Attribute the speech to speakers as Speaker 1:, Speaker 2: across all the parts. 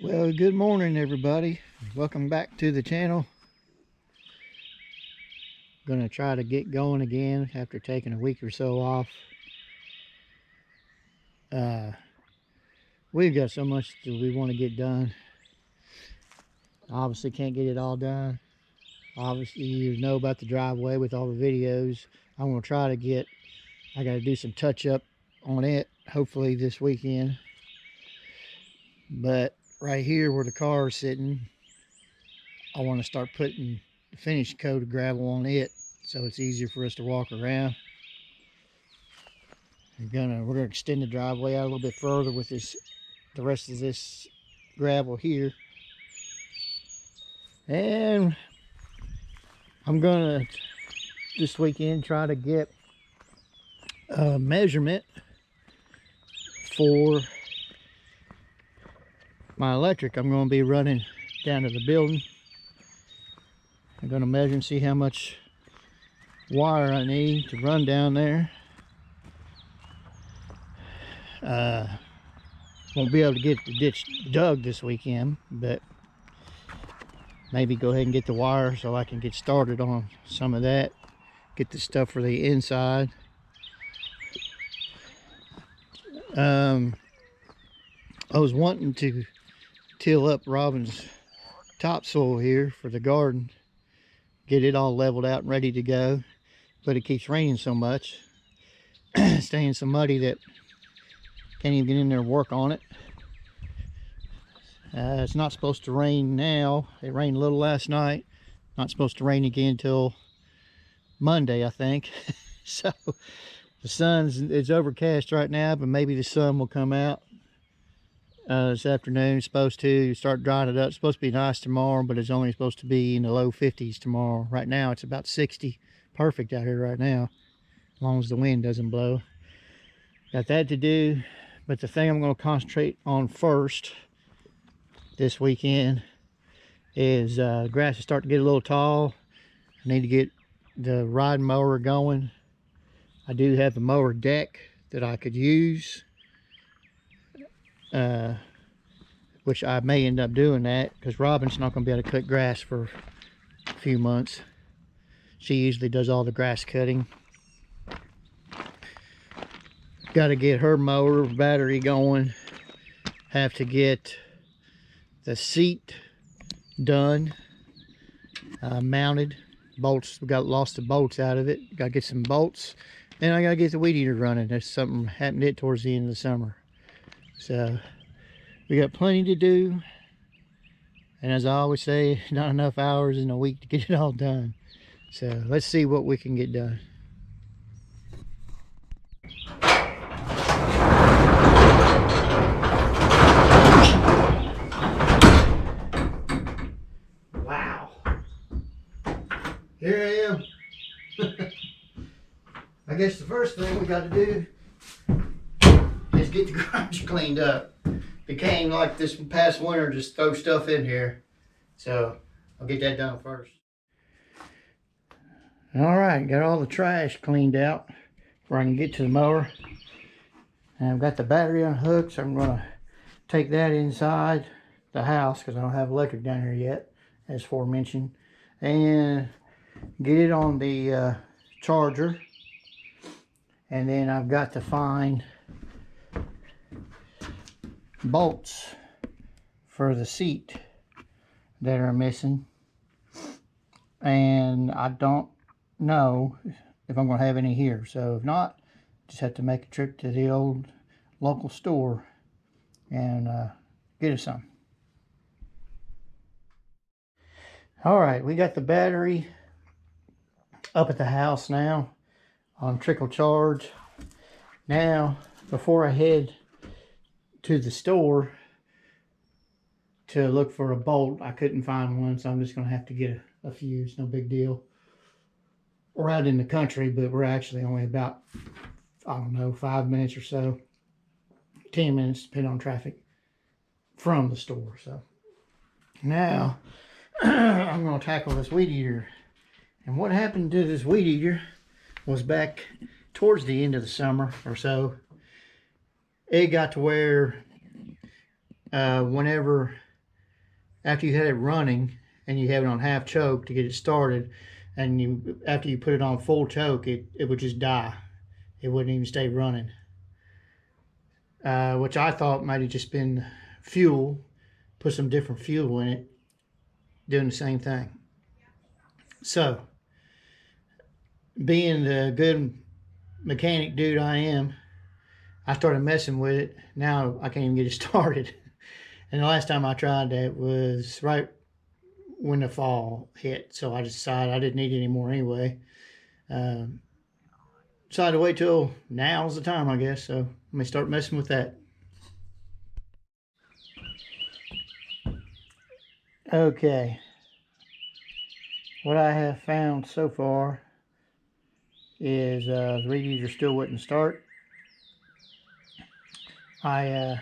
Speaker 1: Well, good morning everybody. Welcome back to the channel. Gonna try to get going again after taking a week or so off. We've got so much that we want to get done. Obviously can't get it all done. Obviously you know about the driveway with all the videos. I'm gonna try to get, I gotta do some touch up on it hopefully this weekend. But right here where the car is sitting, I want to start putting the finished coat of gravel on it so it's easier for us to walk around. We're gonna extend the driveway out a little bit further with the rest of this gravel here. And I'm gonna this weekend try to get a measurement for my electric. I'm going to be running down to the building. I'm going to measure and see how much wire I need to run down there. Won't be able to get the ditch dug this weekend, but maybe go ahead and get the wire so I can get started on some of that. Get the stuff for the inside. I was wanting to till up Robin's topsoil here for the garden, get it all leveled out and ready to go, but it keeps raining so much, staying so muddy that can't even get in there and work on it. It's not supposed to rain now. It rained a little last night. Not supposed to rain again until Monday, I think. So the it's overcast right now, but maybe the sun will come out this afternoon. It's supposed to start drying it up. It's supposed to be nice tomorrow, but it's only supposed to be in the low 50s tomorrow. Right now it's about 60. Perfect out here right now, as long as the wind doesn't blow. Got that to do, but the thing I'm going to concentrate on first this weekend is grass is starting to get a little tall. I need to get the riding mower going. I do have a mower deck that I could use, which I may end up doing that because Robin's not going to be able to cut grass for a few months. She usually does all the grass cutting. Got to get her mower battery going. Have to get the seat done, mounted. Bolts, we lost the bolts out of it. Got to get some bolts. And I got to get the weed eater running. There's something happened to it towards the end of the summer. So we got plenty to do. And as I always say, not enough hours in a week to get it all done. So let's see what we can get done. Wow. Here I am. I guess the first thing we got to do is get the garage cleaned up. Became like this past winter, just throw stuff in here. So I'll get that done first. All right, got all the trash cleaned out before I can get to the mower. And I've got the battery unhooked, so I'm gonna take that inside the house because I don't have electric down here yet, as aforementioned, and get it on the charger. And then I've got to find bolts for the seat that are missing, and I don't know if I'm going to have any here. So if not, just have to make a trip to the old local store and get us some. All right, we got the battery up at the house now on trickle charge. Now, before I head to the store to look for a bolt, I couldn't find one, so I'm just going to have to get a fuse. No big deal. We're out in the country, but we're actually only about, I don't know, 5 minutes or so, 10 minutes, depending on traffic, from the store. So now I'm going to tackle this weed eater. And what happened to this weed eater was back towards the end of the summer or so, it got to where whenever after you had it running and you have it on half choke to get it started, and after you put it on full choke, it would just die. It wouldn't even stay running. Which I thought might have just been fuel. Put some different fuel in it, doing the same thing. So, being the good mechanic dude I am, I started messing with it. Now I can't even get it started. And the last time I tried that was right when the fall hit. So I just decided I didn't need it anymore anyway. Decided to wait till now's the time, I guess. So let me start messing with that. Okay. What I have found so far is the reed eater still wouldn't start. I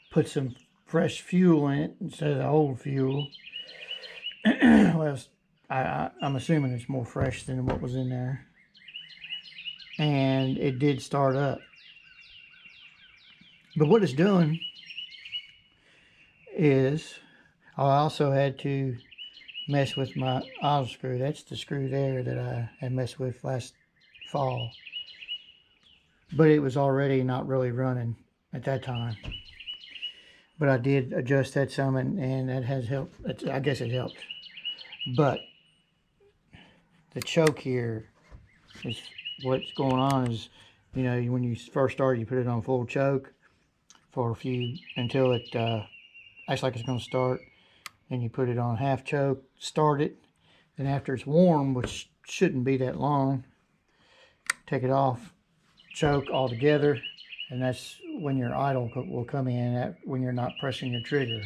Speaker 1: put some fresh fuel in it instead of the old fuel. Well, I'm assuming it's more fresh than what was in there. And it did start up. But what it's doing is, I also had to mess with my idle screw. That's the screw there that I had messed with last fall. But it was already not really running at that time. But I did adjust that some, and that has helped. I guess it helped. But the choke here is what's going on is, you know, when you first start, you put it on full choke for a few, until it acts like it's going to start. Then you put it on half choke, start it. Then after it's warm, which shouldn't be that long, take it off, choke all together, and that's when your idle will come in, when you're not pressing your trigger.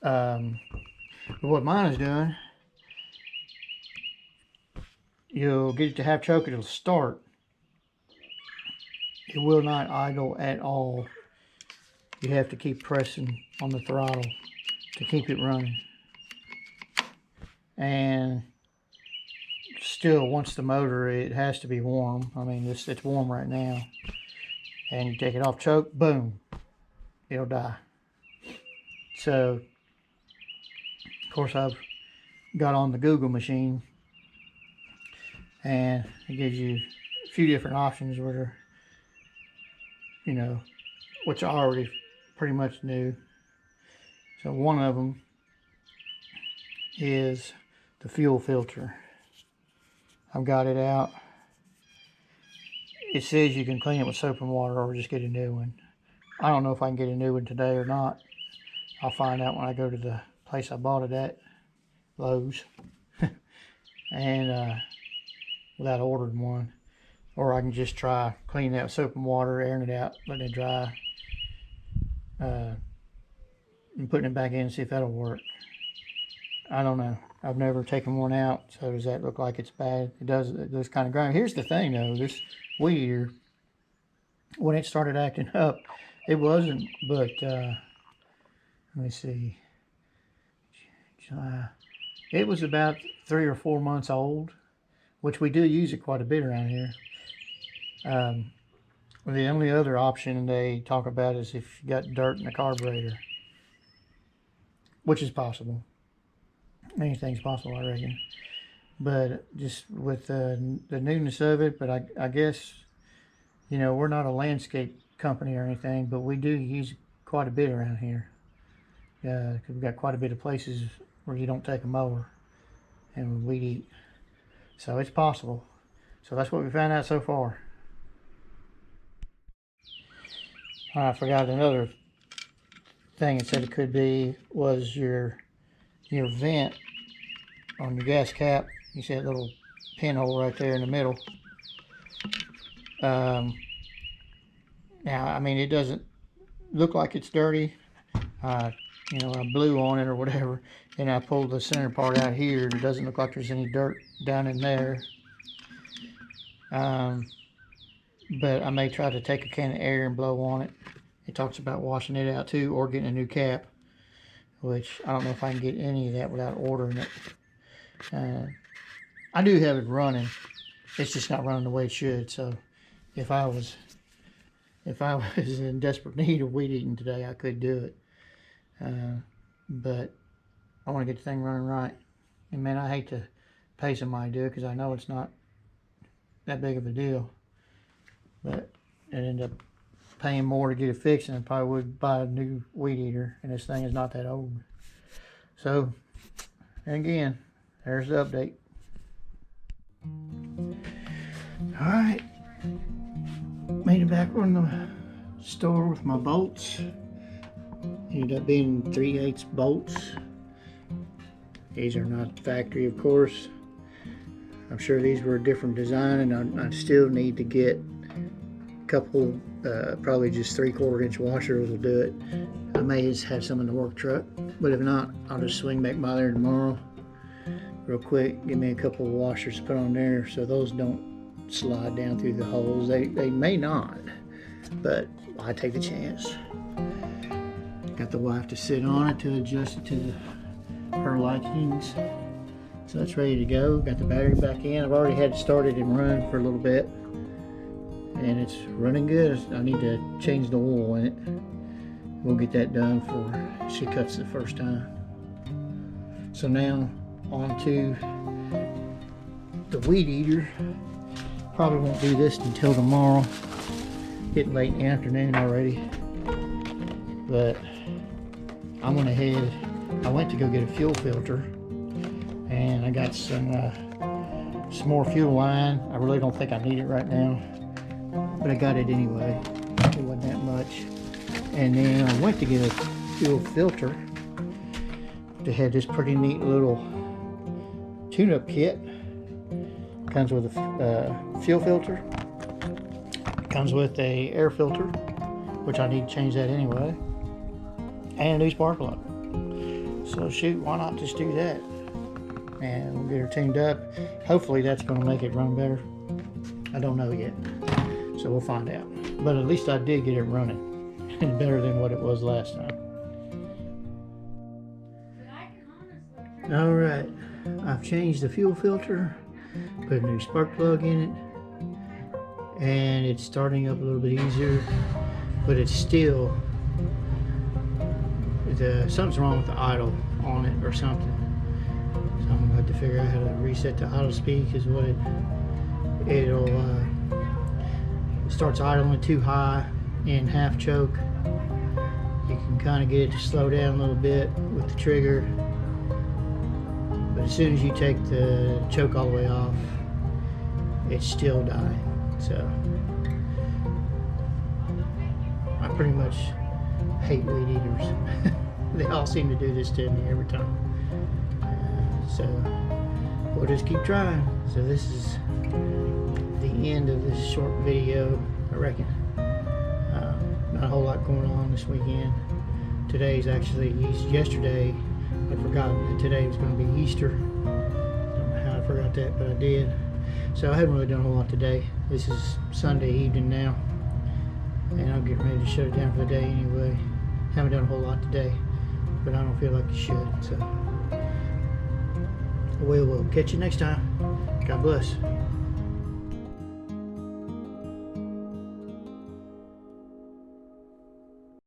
Speaker 1: But what mine is doing, you'll get it to half choke, it'll start. It will not idle at all. You have to keep pressing on the throttle to keep it running. And still, once the motor, it has to be warm. I mean, it's warm right now. And you take it off choke, boom, it'll die. So, of course, I've got on the Google machine, and it gives you a few different options where, you know, which I already pretty much knew. So one of them is the fuel filter. I've got it out. It says you can clean it with soap and water or just get a new one. I don't know if I can get a new one today or not. I'll find out when I go to the place I bought it at, Lowe's. And without ordering one. Or I can just try cleaning that with soap and water, airing it out, letting it dry, and putting it back in and see if that'll work. I don't know. I've never taken one out, so does that look like it's bad? It does kind of grind. Here's the thing though, this weed eater, when it started acting up, it wasn't, but let me see, July, it was about 3 or 4 months old, which we do use it quite a bit around here. The only other option they talk about is if you got dirt in the carburetor, which is possible. Anything's possible, I reckon. But just with the newness of it, but I guess, you know, we're not a landscape company or anything, but we do use quite a bit around here. Cause we've got quite a bit of places where you don't take a mower and weed eat. So it's possible. So that's what we found out so far. I forgot another thing it said it could be was your vent on your gas cap. You see that little pinhole right there in the middle. Now, I mean, it doesn't look like it's dirty. You know, I blew on it or whatever, and I pulled the center part out here, and it doesn't look like there's any dirt down in there. But I may try to take a can of air and blow on it. It talks about washing it out too, or getting a new cap, which I don't know if I can get any of that without ordering it. I do have it running. It's just not running the way it should. So if I was in desperate need of weed eating today, I could do it. But I want to get the thing running right. And man, I hate to pay somebody to do it because I know it's not that big of a deal. But it ended up paying more to get it fixed than I probably would buy a new weed eater. And this thing is not that old. So, and again, there's the update. Alright. Made it back from the store with my bolts. Ended up being 3/8 bolts. These are not factory, of course. I'm sure these were a different design, and I still need to get a couple, probably just 3/4 inch washers will do it. I may just have some in the work truck, but if not, I'll just swing back by there tomorrow real quick, give me a couple of washers to put on there so those don't slide down through the holes. They may not, but I take the chance. Got the wife to sit on it to adjust it to her likings. So that's ready to go. Got the battery back in. I've already had it started and run for a little bit, and it's running good. I need to change the oil in it. We'll get that done before she cuts the first time. So now on to the weed eater. Probably won't do this until tomorrow. Getting late in the afternoon already. But I went ahead, I went to go get a fuel filter, and I got some more fuel line. I really don't think I need it right now, but I got it anyway. It wasn't that much. And then I went to get a fuel filter. They had this pretty neat little tune-up kit. Comes with a fuel filter. Comes with a air filter, which I need to change that anyway, and a new spark plug. So shoot, why not just do that? And we'll get her tuned up. Hopefully that's going to make it run better. I don't know yet, so we'll find out. But at least I did get it running, and better than what it was last time. All right, I've changed the fuel filter. Put a new spark plug in it, and it's starting up a little bit easier, but it's still, something's wrong with the idle on it or something. So I'm gonna have to figure out how to reset the idle speed, because what it starts idling too high in half choke. You can kind of get it to slow down a little bit with the trigger. But as soon as you take the choke all the way off, it's still dying. So I pretty much hate weed eaters. They all seem to do this to me every time. So we'll just keep trying. So this is the end of this short video, I reckon. Not a whole lot going on this weekend. Today's actually yesterday. I'd forgotten that today was going to be Easter. I don't know how I forgot that, but I did. So I haven't really done a whole lot today. This is Sunday evening now, and I'm getting ready to shut it down for the day anyway. Haven't done a whole lot today, but I don't feel like you should. So we'll catch you next time. God bless.